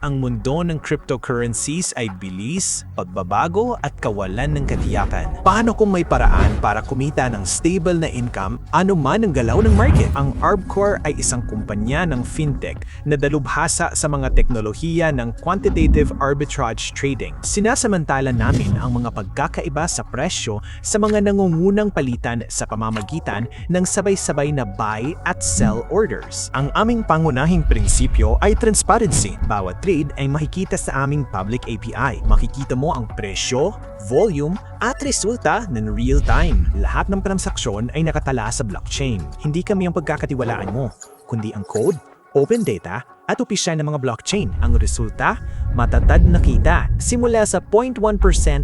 ang mundo ng cryptocurrencies ay bilis, pagbabago at kawalan ng katiyakan. Paano kung may paraan para kumita ng stable na income anuman ang galaw ng market? Ang Arbcorp ay isang kumpanya ng fintech na dalubhasa sa mga teknolohiya ng quantitative arbitrage trading. Sinasamantala namin ang mga pagkakaiba sa presyo sa mga nangungunang palitan sa pamamagitan ng sabay-sabay na buy at sell orders. Ang aming pangunahing prinsipyo ay transparency. Bawat trade ay makikita sa aming public API. Makikita mo ang presyo, volume, at resulta ng real time. Lahat ng transaksyon ay nakatala sa blockchain. Hindi kami ang pagkakatiwalaan mo, kundi ang code, open data, at opisyal ng mga blockchain. Ang resulta, matatag na kita. Simula sa 0.1%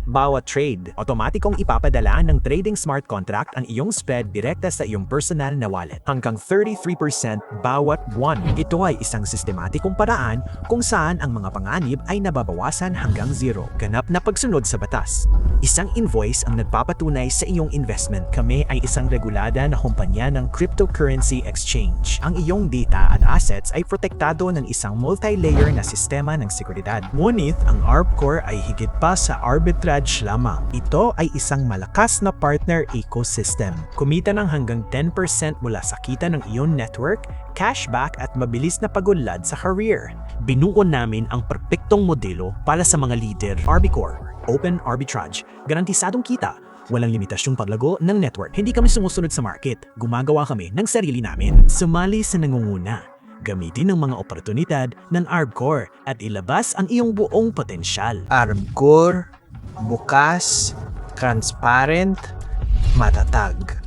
bawat trade, otomatikong ipapadala ng trading smart contract ang iyong spread direkta sa iyong personal na wallet. Hanggang 33% bawat buwan. Ito ay isang sistematikong paraan kung saan ang mga panganib ay nababawasan hanggang zero. Ganap na pagsunod sa batas. Isang invoice ang nagpapatunay sa iyong investment. Kami ay isang regulada na kumpanya ng cryptocurrency exchange. Ang iyong data at assets ay protektado ng isang multi-layer na sistema ng seguridad. Ngunit ang Arbcorp ay higit pa sa arbitrage lamang. Ito ay isang malakas na partner ecosystem. Kumita ng hanggang 10% mula sa kita ng iyong network, cashback at mabilis na pagunlad sa career. Binuo namin ang perpektong modelo para sa mga leader. Arbcorp, Open Arbitrage, garantisadong kita. Walang limitasyong paglago ng network. Hindi kami sumusunod sa market. Gumagawa kami ng sarili namin. Sumali sa nangunguna. Gamitin ang mga oportunidad ng Arbcorp at ilabas ang iyong buong potensyal. Arbcorp, bukas, transparent, matatag.